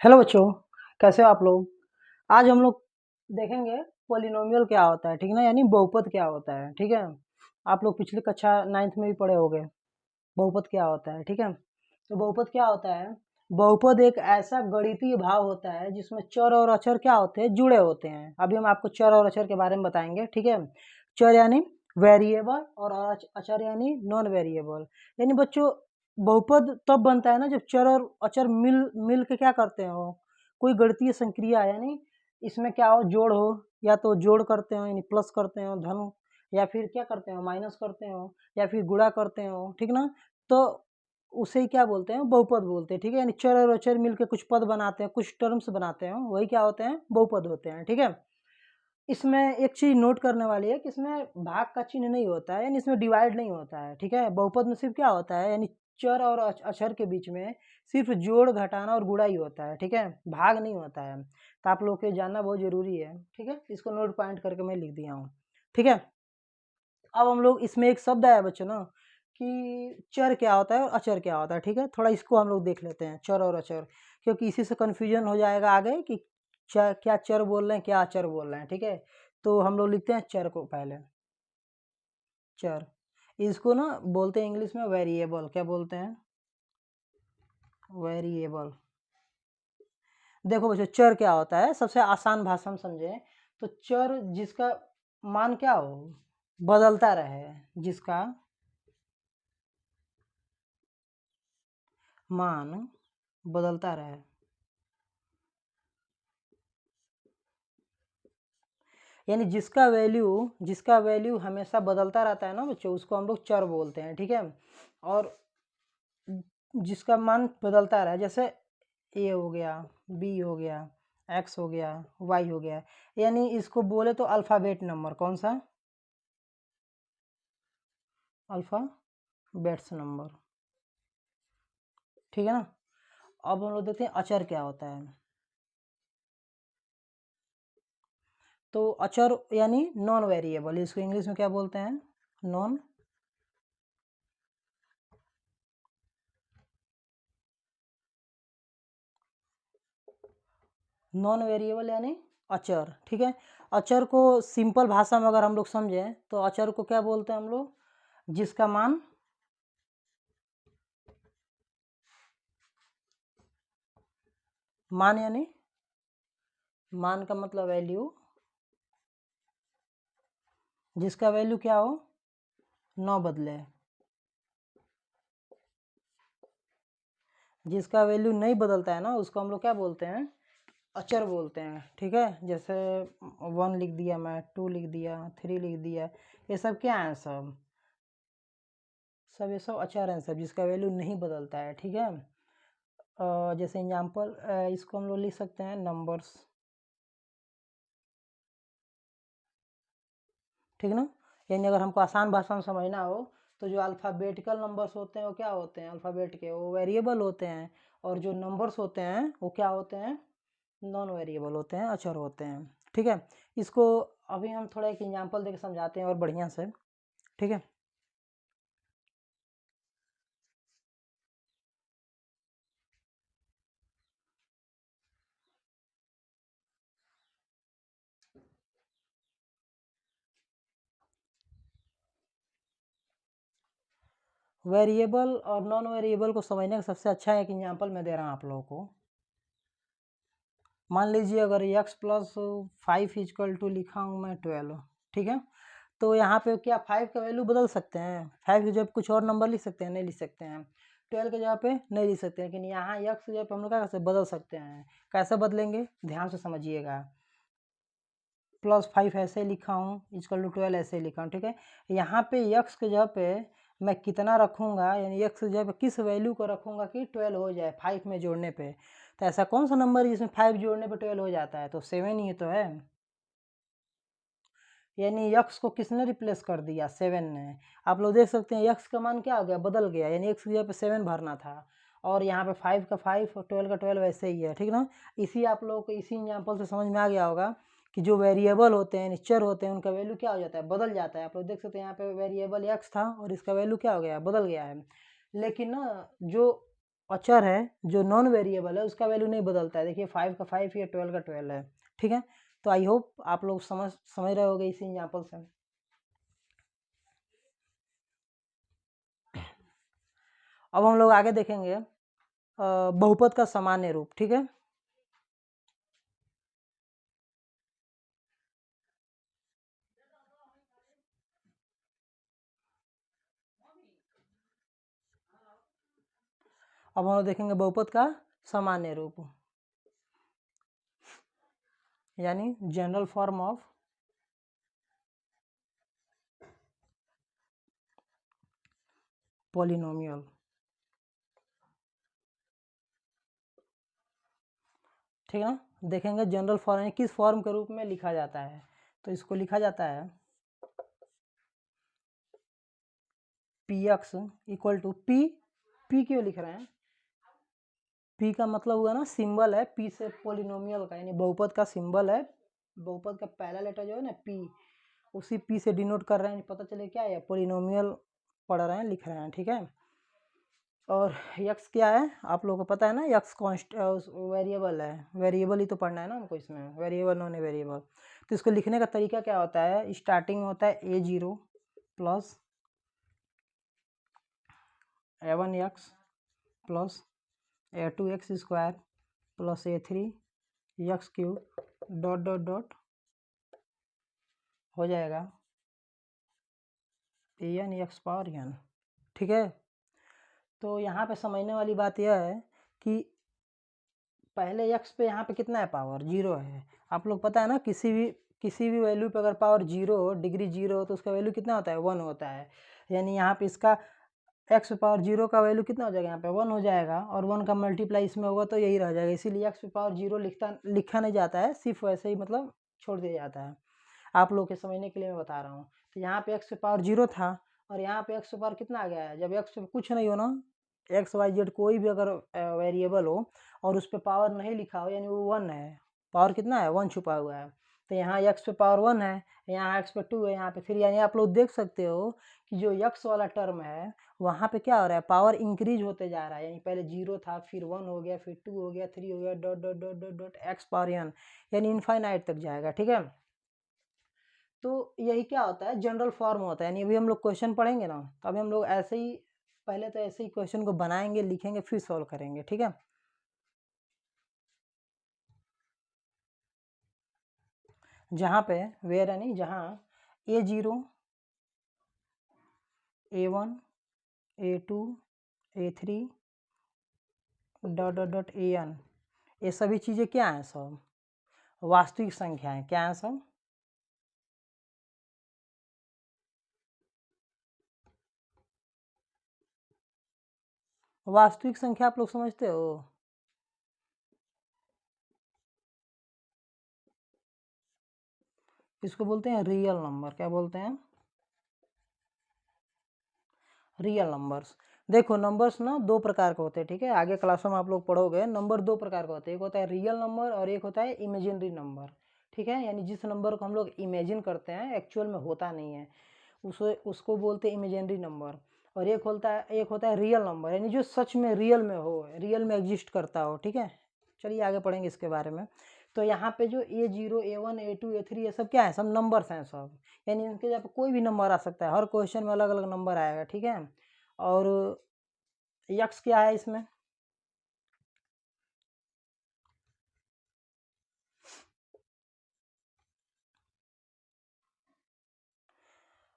Hello बच्चों, कैसे हो आप लोग। आज हम लोग देखेंगे पॉलिनोमियल क्या होता है, ठीक है ना, यानी बहुपद क्या होता है। ठीक है, आप लोग पिछली कक्षा 9th में भी पढ़े होंगे बहुपद क्या होता है। ठीक है, तो बहुपद क्या होता है। बहुपद एक ऐसा गणितीय भाव होता है जिसमें चर और अचर क्या होते हैं, जुड़े होते हैं। अभी हम आपको चर और अचर के बारे में बताएंगे। ठीक है, चर यानी वेरिएबल और अचर यानी नॉन वेरिएबल। यानी बच्चों बहुपद तब बनता है ना जब चर और अचर मिल के क्या करते हो, कोई गणितीय संक्रिया, यानी इसमें क्या हो, जोड़ हो, या तो जोड़ करते हो यानी प्लस करते हो धन, या फिर क्या करते हो माइनस करते हो, या फिर गुणा करते हो। ठीक ना, तो उसे ही क्या बोलते हैं, बहुपद बोलते हैं। ठीक है, यानी चर और अचर मिलके कुछ पद बनाते हैं, कुछ टर्म्स बनाते हैं, वही क्या होते हैं, बहुपद होते हैं। ठीक है, इसमें एक चीज नोट करने वाली है कि इसमें भाग का चिन्ह नहीं होता है, यानी इसमें डिवाइड नहीं होता है। ठीक है, बहुपद में सिर्फ क्या होता है, यानी चर और अक्षर के बीच में सिर्फ जोड़ घटाना और गुणा ही होता है। ठीक है, भाग नहीं होता है। तो आप लोग के जानना बहुत जरूरी है। ठीक है, इसको नोट पॉइंट करके मैं लिख दिया हूँ। ठीक है, अब हम लोग इसमें एक शब्द आया बच्चों ना कि चर क्या होता है और अचर क्या होता है। ठीक है, थोड़ा इसको हम लोग देख लेते हैं, चर और अचर, क्योंकि इसी से कन्फ्यूजन हो जाएगा आगे कि क्या चर बोल रहे हैं, क्या अचर बोल रहे हैं। ठीक है, तो हम लोग लिखते हैं चर को पहले। चर, इसको ना बोलते हैं इंग्लिश में वेरिएबल। क्या बोलते हैं, वेरिएबल। देखो बच्चों, चर क्या होता है, सबसे आसान भाषा में समझे तो चर जिसका मान क्या हो, बदलता रहे, जिसका मान बदलता रहे, यानी जिसका वैल्यू हमेशा बदलता रहता है ना बच्चों, उसको हम लोग चर बोलते हैं। ठीक है, और जिसका मान बदलता रहा, जैसे ए हो गया, बी हो गया, एक्स हो गया, वाई हो गया, यानी इसको बोले तो अल्फ़ाबेट नंबर, कौन सा, अल्फ़ाबेट्स नंबर। ठीक है ना, अब हम लोग देखते हैं अचर क्या होता है। तो अचर यानी नॉन वेरिएबल, इसको इंग्लिश में क्या बोलते हैं, नॉन नॉन वेरिएबल यानी अचर। ठीक है, अचर को सिंपल भाषा में अगर हम लोग समझें तो अचर को क्या बोलते हैं हम लोग, जिसका मान यानी मान का मतलब वैल्यू, जिसका वैल्यू क्या हो, न बदले, जिसका वैल्यू नहीं बदलता है ना उसको हम लोग क्या बोलते हैं, अचर बोलते हैं। ठीक है, जैसे 1 लिख दिया मैं, 2 लिख दिया, 3 लिख दिया, ये सब क्या है, सब ये सब अचर हैं, सब जिसका वैल्यू नहीं बदलता है। ठीक है, जैसे एग्जाम्पल इसको हम लोग लिख सकते हैं नंबर्स। ठीक ना, यानी अगर हमको आसान भाषा में समझना हो तो जो अल्फ़ाबेटिकल नंबर्स होते हैं वो क्या होते हैं, अल्फ़ाबेट के, वो वेरिएबल होते हैं, और जो नंबर्स होते हैं वो क्या होते हैं, नॉन वेरिएबल होते हैं, अचर होते हैं। ठीक है, इसको अभी हम थोड़ा एक एग्जांपल देकर समझाते हैं और बढ़िया से। ठीक है, वेरिएबल और नॉन वेरिएबल को समझने का सबसे अच्छा एक एग्जांपल मैं दे रहा हूँ आप लोगों को। मान लीजिए अगर x प्लस 5 इजकल टू लिखा हूँ मैं 12। ठीक है, तो यहाँ पे क्या 5 का वैल्यू बदल सकते हैं, 5 की जगह कुछ और नंबर लिख सकते हैं, नहीं लिख सकते हैं। 12 के जगह पे नहीं लिख सकते, लेकिन यहाँ x की जगह पे हम लोग क्या कर सकते हैं, बदल सकते हैं। कैसे बदलेंगे, ध्यान से समझिएगा। +5 ऐसे लिखा हूँ, इजकल टू 12 ऐसे लिखा हूँ। ठीक है, यहाँ पे x के जगह पे मैं कितना रखूँगा, यानी x की जगह पे किस वैल्यू को रखूँगा कि 12 हो जाए 5 में जोड़ने पे। तो ऐसा कौन सा नंबर है जिसमें 5 जोड़ने पे 12 हो जाता है, तो 7 ही तो है। यानी x को किसने रिप्लेस कर दिया, 7 ने। आप लोग देख सकते हैं x का मान क्या हो गया, बदल गया, यानी x की जगह पे 7 भरना था, और यहाँ पे 5 का 5 और 12 का 12 वैसे ही है। ठीक ना, इसी आप लोगों को इसी एग्जाम्पल से समझ में आ गया होगा कि जो वेरिएबल होते हैं, चर होते हैं, उनका वैल्यू क्या हो जाता है, बदल जाता है। आप लोग देख सकते हैं यहाँ पे वेरिएबल x था और इसका वैल्यू क्या हो गया, बदल गया है। लेकिन ना जो अचर है जो नॉन वेरिएबल है उसका वैल्यू नहीं बदलता है। देखिए 5 का 5 या 12 का 12 है, ठीक है। तो आई होप आप लोग समझ रहे होगे इसी एग्जाम्पल से। अब हम लोग आगे देखेंगे बहुपद का सामान्य रूप, ठीक है। अब हम लोग देखेंगे बहुपद का सामान्य रूप, यानी जनरल फॉर्म ऑफ पॉलिनोमियल, ठीक है ना। देखेंगे जनरल फॉर्म किस फॉर्म के रूप में लिखा जाता है। तो इसको लिखा जाता है P X equal to P क्यों लिख रहे हैं? पी का मतलब हुआ ना सिंबल है पी से पॉलिनोमियल का, यानी बहुपद का सिंबल है। बहुपद का पहला लेटर जो है ना पी, उसी पी से डिनोट कर रहे हैं, पता चले क्या है पॉलिनोमियल पढ़ रहे हैं, लिख रहे हैं, ठीक है। और यक्स क्या है आप लोगों को पता है ना, यक्स कॉन्स्ट वेरिएबल है। वेरिएबल ही तो पढ़ना है ना हमको इसमें, वेरिएबल नॉन वेरिएबल। तो इसको लिखने का तरीका क्या होता है, स्टार्टिंग में होता है a0 plus a1x plus a2x square plus a3x³ dot dot dot हो जाएगा an x पावर n, ठीक है। तो यहाँ पे समझने वाली बात यह है कि पहले x पे यहाँ पे कितना है पावर 0 है। आप लोग पता है ना किसी भी वैल्यू पे अगर पावर 0 हो, डिग्री 0 हो, तो उसका वैल्यू कितना होता है 1 होता है। यानी यहाँ पे इसका x पावर 0 का वैल्यू कितना हो जाएगा, यहाँ पे 1 हो जाएगा, और 1 का मल्टीप्लाई इसमें होगा तो यही रह जाएगा। इसीलिए x पावर 0 लिखा नहीं जाता है, सिर्फ वैसे ही मतलब छोड़ दिया जाता है। आप लोग के समझने के लिए मैं बता रहा हूँ। तो यहाँ पे x पावर 0 था और यहाँ पे x पावर कितना आ गया है। जब x कुछ नहीं हो ना, एक्स वाई जेड कोई भी अगर वेरिएबल हो और उस पर पावर नहीं लिखा हो, यानी वो 1 है, पावर कितना है 1 छुपा हुआ है। तो यहाँ x पे पावर 1 है, यहाँ x पे 2 है, यहाँ पे 3, यानी आप लोग देख सकते हो कि जो x वाला टर्म है वहाँ पे क्या हो रहा है, पावर इंक्रीज होते जा रहा है। यानी पहले 0 था, फिर 1 हो गया, फिर 2 हो गया, 3 हो गया, dot dot dot dot dot x power n, यानी इनफाइनाइट तक जाएगा, ठीक है। तो यही क्या होता है, जनरल फॉर्म होता है। यानी अभी हम लोग क्वेश्चन पढ़ेंगे ना, तो अभी हम लोग ऐसे ही पहले तो ऐसे ही क्वेश्चन को बनाएंगे, लिखेंगे, फिर सॉल्व करेंगे, ठीक है। जहाँ पे वेयर यानी जहाँ a0 a1 a2 a3 dot dot dot an, ये सभी चीज़ें क्या हैं, सब वास्तविक संख्या है। क्या है सब, वास्तविक संख्या। आप लोग समझते हो, इसको बोलते हैं रियल नंबर। क्या बोलते हैं, रियल नंबर्स। देखो नंबर्स ना दो प्रकार के होते हैं, ठीक है। आगे क्लासों में आप लोग पढ़ोगे, नंबर दो प्रकार के होते हैं, एक होता है रियल नंबर और एक होता है इमेजिनरी नंबर, ठीक है। यानी जिस नंबर को हम लोग इमेजिन करते हैं, एक्चुअल में होता नहीं है, उसको बोलते हैं इमेजिनरी नंबर। और एक होता है रियल नंबर, यानी जो सच में रियल में हो, रियल में एग्जिस्ट करता हो, ठीक है। चलिए आगे पढ़ेंगे इसके बारे में। तो यहाँ पे जो a0 a1 a2 a3 ये सब क्या है, सब नंबर्स हैं सब। यानी इनके जब कोई भी नंबर आ सकता है, हर क्वेश्चन में अलग अलग नंबर आएगा, ठीक है। और यक्स क्या है इसमें,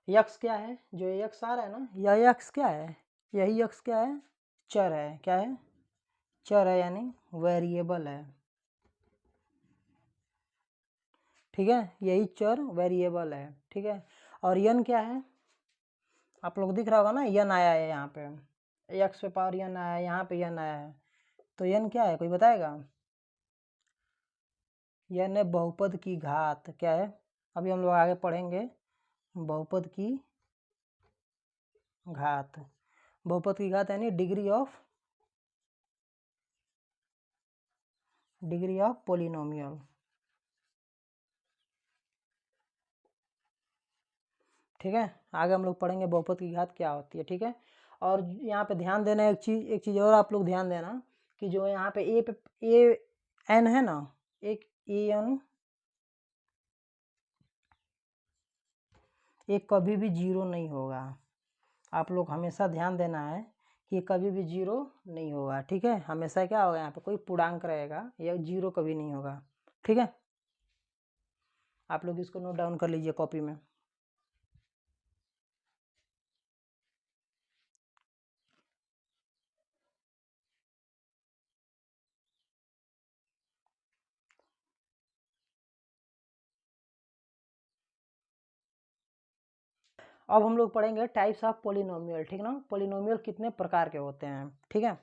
यक्स क्या है, जो यक्स आ रहा है ना, यह यक्स क्या है, यही यक्स क्या है, चर है। क्या है, चर है, यानी वेरिएबल है, ठीक है। यही चर वेरिएबल है, ठीक है। और यन क्या है, आप लोग दिख रहा होगा ना, यन आया है यहाँ पे, एक्स पे पावर यन आया है, यहाँ पे यन आया है। तो यन क्या है, कोई बताएगा। यन है बहुपद की घात। क्या है, अभी हम लोग आगे पढ़ेंगे बहुपद की घात। बहुपद की घात यानी डिग्री ऑफ पोलिनोमियल, ठीक है। आगे हम लोग पढ़ेंगे बहुपद की घात क्या होती है, ठीक है। और यहाँ पे ध्यान देना एक चीज़ और आप लोग ध्यान देना कि जो यहाँ पे ए एन है ना, एक ए एन, ये कभी भी जीरो नहीं होगा। आप लोग हमेशा ध्यान देना है कि ये कभी भी जीरो नहीं होगा, ठीक है। हमेशा क्या होगा, यहाँ पे कोई पूर्णांक रहेगा, यह जीरो कभी नहीं होगा, ठीक है। आप लोग इसको नोट डाउन कर लीजिए कॉपी में। अब हम लोग पढ़ेंगे टाइप्स ऑफ पोलिनोमियल, ठीक ना। पोलिनोमियल कितने प्रकार के होते हैं, ठीक है।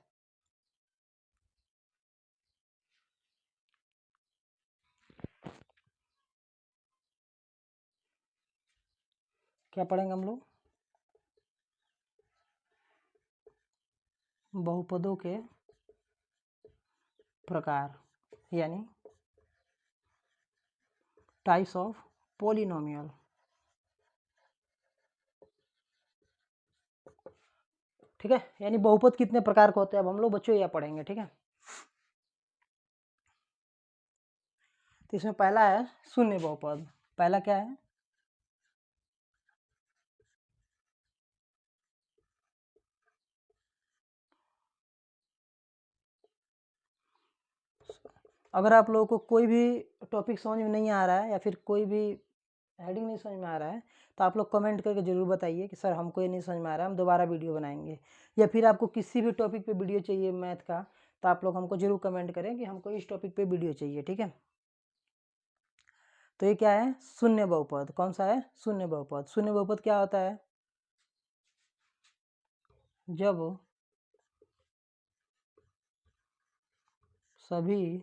क्या पढ़ेंगे हम लोग, बहुपदों के प्रकार, यानी टाइप्स ऑफ पोलिनोमियल, ठीक है। यानी बहुपद कितने प्रकार के होते हैं, अब हम लोग बच्चों यह पढ़ेंगे, ठीक है। तो इसमें पहला है शून्य बहुपद। पहला क्या है, अगर आप लोगों को कोई भी टॉपिक समझ में नहीं आ रहा है या फिर कोई भी हेडिंग नहीं समझ में आ रहा है तो आप लोग कमेंट करके ज़रूर बताइए कि सर हमको ये नहीं समझ में आ रहा है, हम दोबारा वीडियो बनाएंगे। या फिर आपको किसी भी टॉपिक पे वीडियो चाहिए मैथ का, तो आप लोग हमको ज़रूर कमेंट करें कि हमको इस टॉपिक पे वीडियो चाहिए, ठीक है। तो ये क्या है, शून्य बहुपद। कौन सा है, शून्य बहुपद। शून्य बहुपद क्या होता है, जब सभी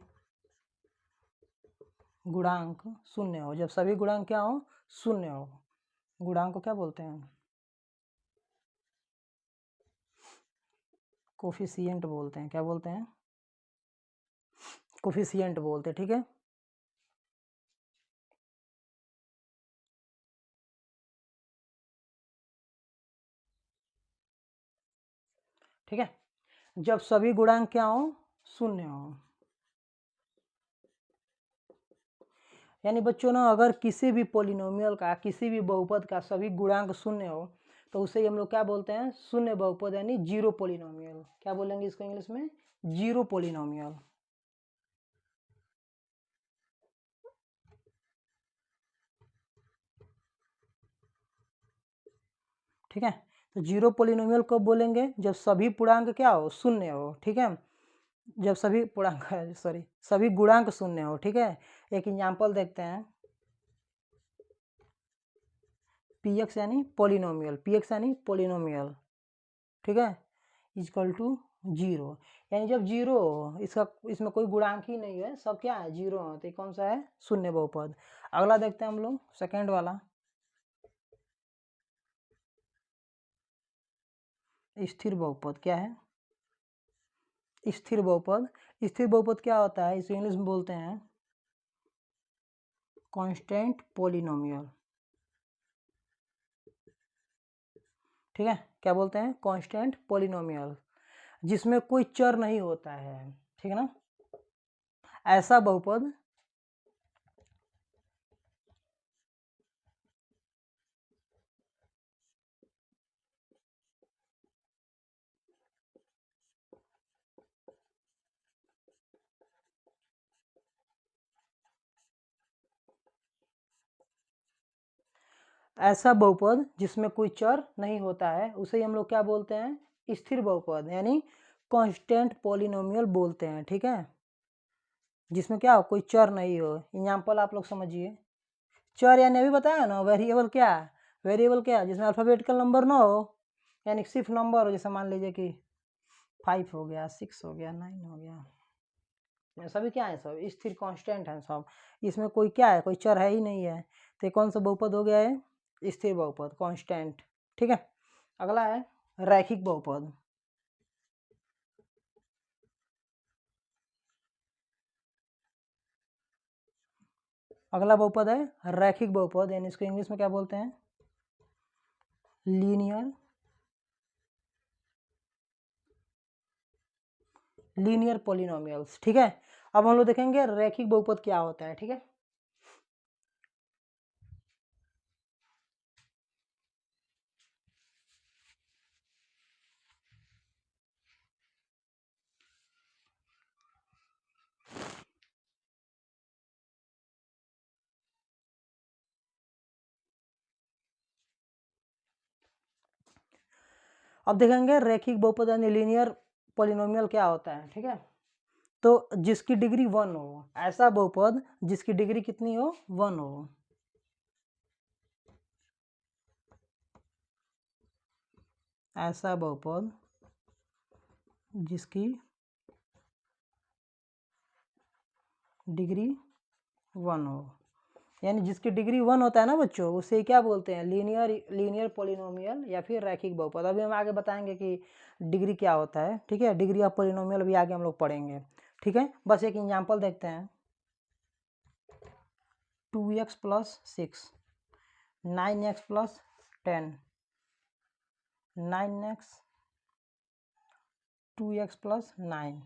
गुणांक शून्य हो। जब सभी गुणांक क्या हो, शून्य हो। गुणांक को क्या बोलते हैं, कोफिशिएंट बोलते हैं। क्या बोलते हैं, कोफिशिएंट बोलते हैं, ठीक है। ठीक है, जब सभी गुणांक क्या हो, शून्य हो। यानी बच्चों ना, अगर किसी भी पोलिनोमियल का, किसी भी बहुपद का सभी गुणांक शून्य हो तो उसे हम लोग क्या बोलते हैं, शून्य बहुपद, यानी जीरो पोलिनोमियल। क्या बोलेंगे इसको इंग्लिश में, जीरो पोलिनोमियल, ठीक है। तो जीरो पोलिनोमियल कब बोलेंगे, जब सभी पूर्णांक क्या हो, शून्य हो, ठीक है। जब सभी पूर्णांक सॉरी सभी गुणांक शून्य हो, ठीक है। एक एग्जांपल देखते हैं, पी एक्स यानी पोलिनोमियल, पी एक्स यानी पोलिनोमियल, ठीक है, इजकल टू जीरो। यानी जब जीरो हो, इसमें कोई गुणांक ही नहीं है, सब क्या है, जीरो हो, तो कौन सा है, शून्य बहुपद। अगला देखते हैं हम लोग, सेकेंड वाला, स्थिर बहुपद। क्या है, स्थिर बहुपद। स्थिर बहुपद क्या होता है, इसे इंग्लिश में बोलते हैं कांस्टेंट पोलिनोमियल, ठीक है। क्या बोलते हैं, कांस्टेंट पोलिनोमियल, जिसमें कोई चर नहीं होता है, ठीक है ना। ऐसा बहुपद, ऐसा बहुपद जिसमें कोई चर नहीं होता है, उसे हम लोग क्या बोलते हैं, स्थिर बहुपद, यानी कांस्टेंट पोलिनोमियल बोलते हैं, ठीक है। जिसमें क्या हो, कोई चर नहीं हो। एग्जाम्पल आप लोग समझिए, चर यानी अभी बताया ना, वेरिएबल क्या, वेरिएबल क्या, जिसमें अल्फाबेटिकल नंबर ना हो, यानी सिर्फ नंबर हो। जैसे मान लीजिए कि 5 हो गया, 6 हो गया, 9 हो गया, सभी क्या है, सब स्थिर कांस्टेंट है सब। इसमें कोई क्या है, कोई चर है ही नहीं है। तो कौन सा बहुपद हो गया है, स्थिर बहुपद, कांस्टेंट, ठीक है। अगला है रैखिक बहुपद। अगला बहुपद है रैखिक बहुपद, यानी इसको इंग्लिश में क्या बोलते हैं, लीनियर लीनियर पॉलिनोमियल्स, ठीक है। अब हम लोग देखेंगे रैखिक बहुपद क्या होता है, ठीक है। अब देखेंगे रैखिक बहुपद यानी लीनियर पॉलिनोमियल क्या होता है, ठीक है। तो जिसकी डिग्री 1 हो, ऐसा बहुपद जिसकी डिग्री कितनी हो, 1 हो। ऐसा बहुपद जिसकी डिग्री 1 हो, यानी जिसकी डिग्री 1 होता है ना बच्चों, उसे क्या बोलते हैं, लीनियर पॉलिनोमियल या फिर रैखिक बहुपद। अभी हम आगे बताएंगे कि डिग्री क्या होता है, ठीक है। डिग्री ऑफ पॉलिनोमियल भी आगे हम लोग पढ़ेंगे, ठीक है। बस एक एग्जांपल देखते हैं। 2x + 6, 9x + 10, 9x, 2x + 9।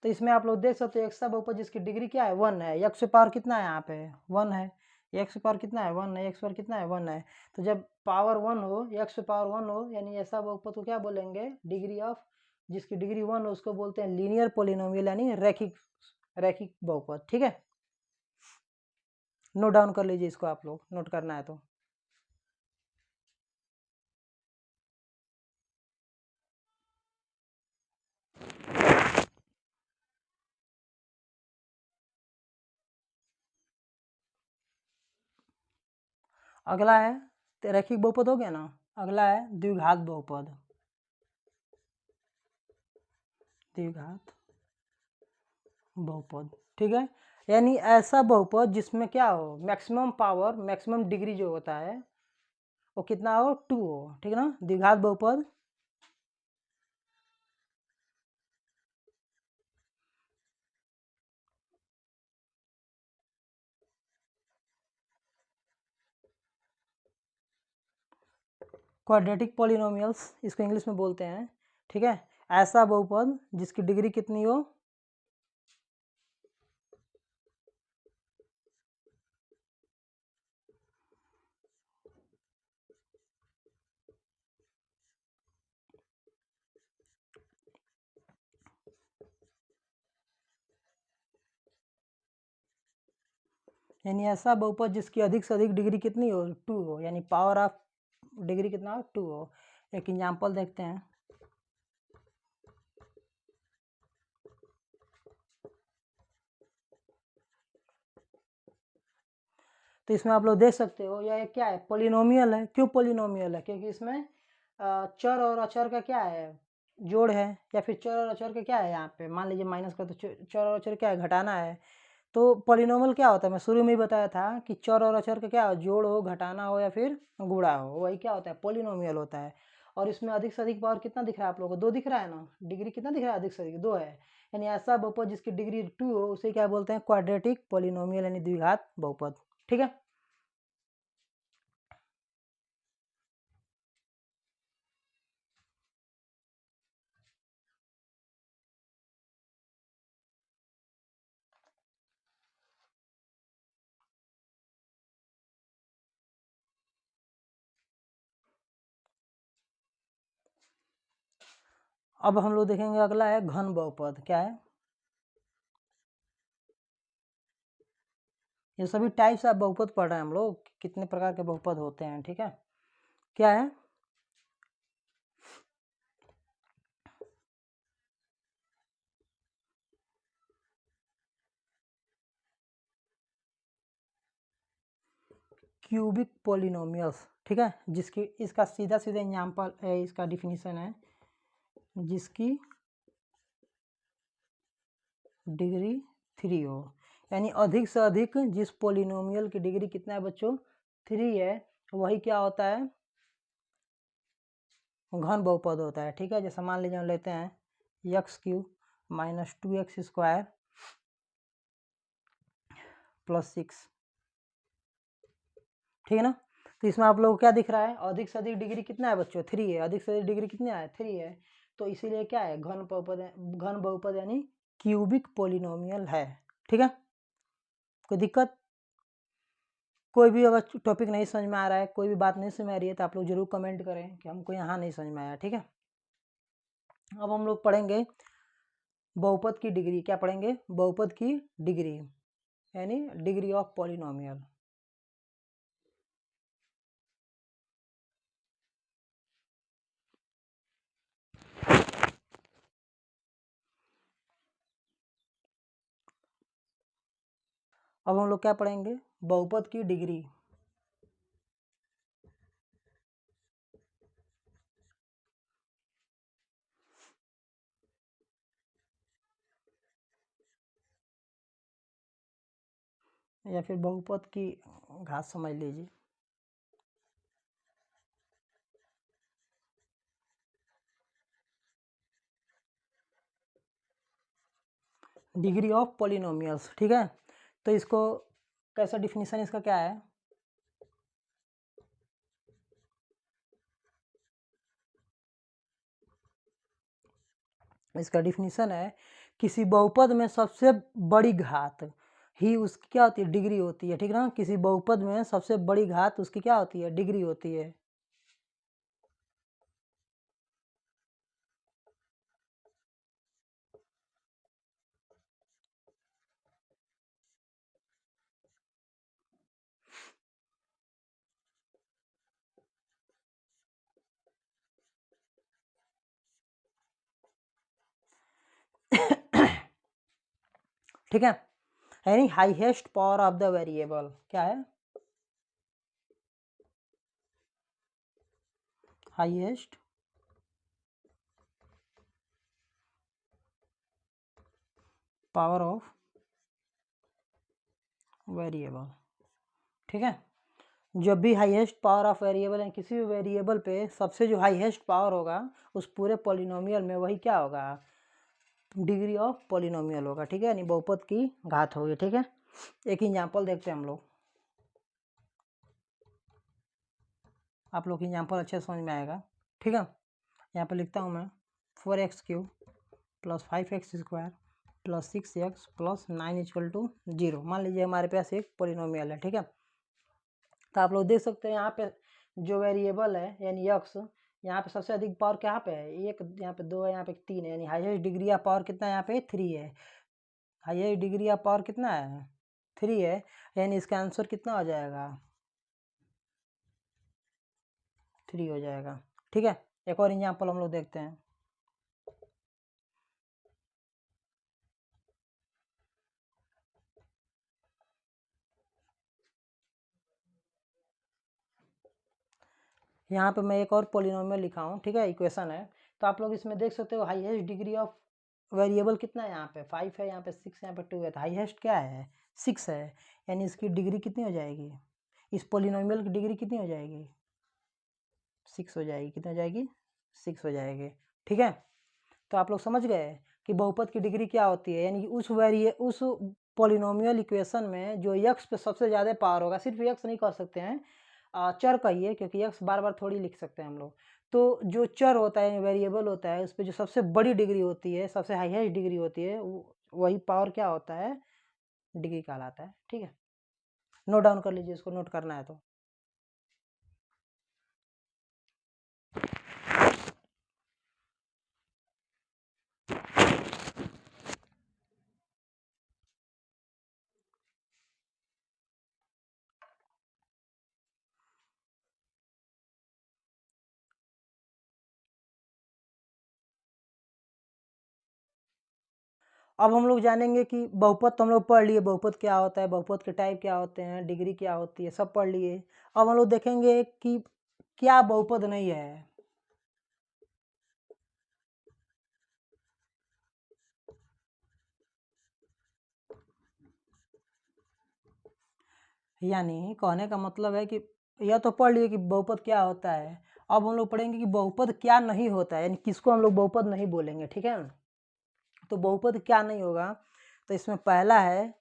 तो इसमें आप लोग देख सकते हो एक सा बहुपद जिसकी डिग्री क्या है, 1 है। x पावर कितना है यहाँ पे, 1 है। x पावर कितना है, 1 है। x पावर कितना है, 1 है। तो जब पावर 1 हो, x पावर 1 हो, यानी ऐसा बहुपद को क्या बोलेंगे, डिग्री ऑफ, जिसकी डिग्री 1 हो उसको बोलते हैं लीनियर पॉलिनोमियल यानी रैखिक बहुपद, ठीक है। नोट डाउन कर लीजिए इसको, आप लोग नोट करना है तो। अगला है, तो रैखिक बहुपद हो गया ना। अगला है द्विघात बहुपद। द्विघात बहुपद, ठीक है। यानी ऐसा बहुपद जिसमें क्या हो, मैक्सिमम पावर, मैक्सिमम डिग्री जो होता है वो कितना हो, 2 हो, ठीक है ना। द्विघात बहुपद क्वाड्रेटिक पॉलिनोमियल्स इसको इंग्लिश में बोलते हैं, ठीक है। ऐसा बहुपद जिसकी डिग्री कितनी हो, यानी ऐसा बहुपद जिसकी अधिक से अधिक डिग्री कितनी हो, 2 हो, यानी पावर ऑफ डिग्री कितना हो, 2 हो। एक एग्जांपल देखते हैं। तो इसमें आप लोग देख सकते हो यह क्या है, पॉलिनोमियल है। क्यों पॉलिनोमियल है, क्योंकि इसमें चर और अचर का क्या है, जोड़ है। या फिर चर और अचर का क्या है, यहाँ पे मान लीजिए माइनस का, तो चर और अचर क्या है, घटाना है। तो पॉलिनोमियल क्या होता है, मैं शुरू में ही बताया था कि चर और अचर का क्या हो, जोड़ हो, घटाना हो या फिर गुणा हो, वही क्या होता है, पॉलिनोमियल होता है। और इसमें अधिक से अधिक पावर कितना दिख रहा है आप लोगों को, 2 दिख रहा है ना। डिग्री कितना दिख रहा है, अधिक से अधिक 2 है। यानी ऐसा बहुपद जिसकी डिग्री 2 हो उसे क्या बोलते हैं, क्वाड्रेटिक पॉलिनोमियल यानी द्विघात बहुपद, ठीक है। अब हम लोग देखेंगे अगला है घन बहुपद। क्या है, ये सभी टाइप्स ऑफ बहुपद पढ़ रहे हैं हम लोग, कितने प्रकार के बहुपद होते हैं, ठीक है। क्या है, क्यूबिक पॉलिनोमियल्स, ठीक है। जिसकी, इसका सीधा सीधा एग्जाम्पल है, इसका डिफिनीशन है, जिसकी डिग्री 3 हो, यानी अधिक से अधिक जिस पॉलिनोमियल की डिग्री कितना है बच्चों, 3 है, वही क्या होता है, घन बहुपद होता है, ठीक है। जैसे मान लीजिए हम लेते हैं x³ - 2x² + 6, ठीक है ना। तो इसमें आप लोगों को क्या दिख रहा है, अधिक से अधिक डिग्री कितना है बच्चों, 3 है। अधिक से अधिक डिग्री कितना है, 3 है। तो इसीलिए क्या है, घन बहुपद यानी क्यूबिक पोलिनोमियल है। ठीक है, कोई दिक्कत? कोई भी अगर टॉपिक नहीं समझ में आ रहा है, कोई भी बात नहीं समझ में आ रही है तो आप लोग जरूर कमेंट करें कि हमको यहाँ नहीं समझ में आया। ठीक है, अब हम लोग पढ़ेंगे बहुपद की डिग्री। क्या पढ़ेंगे? बहुपद की डिग्री, यानी डिग्री ऑफ पॉलिनोमियल। अब हम लोग क्या पढ़ेंगे? बहुपद की डिग्री। या फिर बहुपद की घात समझ लीजिए। Degree of polynomials. ठीक है, तो इसको कैसा डिफिनीशन इसका क्या है? इसका डिफिनीशन है किसी बहुपद में सबसे बड़ी घात ही उसकी क्या होती है? डिग्री होती है। ठीक ना, किसी बहुपद में सबसे बड़ी घात उसकी क्या होती है? डिग्री होती है। ठीक है, यानी highest power of the variable क्या है? Highest power of variable. ठीक है, जब भी हाईएस्ट पावर ऑफ वेरिएबल है, किसी भी वेरिएबल पे सबसे जो हाईएस्ट पावर होगा उस पूरे पॉलिनोमियल में, वही क्या होगा? डिग्री ऑफ पॉलिनोमियल होगा। ठीक है, यानी बहुपद की घात होगी। ठीक है, एक एग्जांपल देखते हैं हम लोग, आप लोग एग्जांपल अच्छे समझ में आएगा। ठीक है, यहाँ पे लिखता हूँ मैं 4x³ plus 5x² plus 6x plus 9 equal to 0। मान लीजिए हमारे पास एक पॉलिनोमियल है। ठीक है, तो आप लोग देख सकते हैं यहाँ पे जो वेरिएबल है यानी यक्स, यहाँ पे सबसे अधिक पावर कहाँ पे है? एक, यहाँ पे 2 है, यहाँ पे 3 है, यानी हाईएस्ट डिग्री ऑफ पावर कितना है? यहाँ पे 3 है। हाईएस्ट डिग्री ऑफ पावर कितना है? 3 है, यानी इसका आंसर कितना हो जाएगा? 3 हो जाएगा। ठीक है, एक और एग्जाम्पल हम लोग देखते हैं। यहाँ पे मैं एक और पॉलिनोमियल लिखा हूँ। ठीक है, इक्वेशन है, तो आप लोग इसमें देख सकते हो हाईएस्ट डिग्री ऑफ वेरिएबल कितना है? यहाँ पे 5 है, यहाँ पे 6 है, यहाँ पे 2 है, तो हाईएस्ट क्या है? 6 है, यानी इसकी डिग्री कितनी हो जाएगी? इस पॉलिनोमियल की डिग्री कितनी हो जाएगी? 6 हो जाएगी। कितनी हो जाएगी? 6 हो जाएगी। ठीक है, तो आप लोग समझ गए कि बहुपद की डिग्री क्या होती है, यानी कि उस पॉलिनोमियल इक्वेशन में जो यक्स पे सबसे ज़्यादा पावर होगा, सिर्फ यक्स नहीं कर सकते हैं, चर कहिए, क्योंकि यक्स बार बार थोड़ी लिख सकते हैं हम लोग। तो जो चर होता है, वेरिएबल होता है, उस पर जो सबसे बड़ी डिग्री होती है, सबसे हाईएस्ट डिग्री होती है, वही पावर क्या होता है? डिग्री कहलाता है। ठीक है, नोट डाउन कर लीजिए, इसको नोट करना है तो। अब हम लोग जानेंगे कि बहुपद तो हम लोग पढ़ लिए, बहुपद क्या होता है, बहुपद के टाइप क्या होते हैं, डिग्री क्या होती है, सब पढ़ लिए। अब हम लोग देखेंगे कि क्या बहुपद नहीं है। यानी कहने का मतलब है कि यह तो पढ़ लिए कि बहुपद क्या होता है, अब हम लोग पढ़ेंगे कि बहुपद क्या नहीं होता है, यानी किसको हम लोग बहुपद नहीं बोलेंगे। ठीक है, तो बहुपद क्या नहीं होगा, तो इसमें पहला है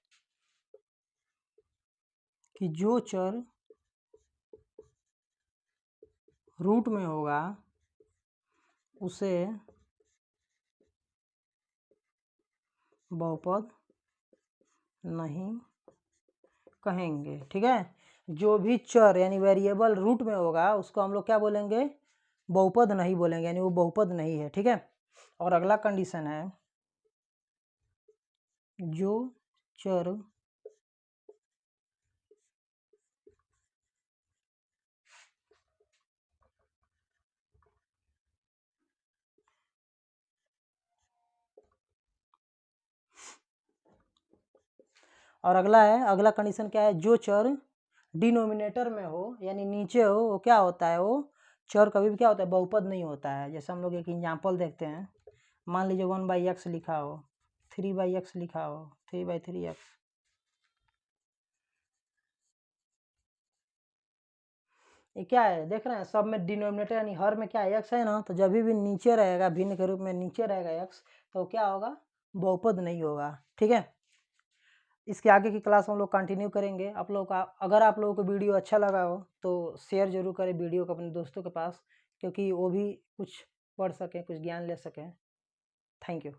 कि जो चर रूट में होगा उसे बहुपद नहीं कहेंगे। ठीक है, जो भी चर यानी वेरिएबल रूट में होगा उसको हम लोग क्या बोलेंगे, बहुपद नहीं बोलेंगे, यानी वो बहुपद नहीं है। ठीक है, और अगला कंडीशन है जो चर और अगला कंडीशन क्या है, जो चर डिनोमिनेटर में हो यानी नीचे हो, वो क्या होता है, वो चर कभी भी क्या होता है, बहुपद नहीं होता है। जैसे हम लोग एक एग्जाम्पल देखते हैं, मान लीजिए 1/x लिखा हो, 3/x लिखा हो, 3/3x। ये क्या है, देख रहे हैं, सब में डिनोमिनेटर यानी हर में क्या है, x है ना, तो जब भी नीचे रहेगा, भिन्न के रूप में नीचे रहेगा x, तो क्या होगा, बहुपद नहीं होगा। ठीक है, इसके आगे की क्लास हम लोग कंटिन्यू करेंगे। आप लोग का अगर आप लोगों को वीडियो अच्छा लगा हो तो शेयर जरूर करें वीडियो को अपने दोस्तों के पास, क्योंकि वो भी कुछ पढ़ सकें, कुछ ज्ञान ले सकें। Thank you.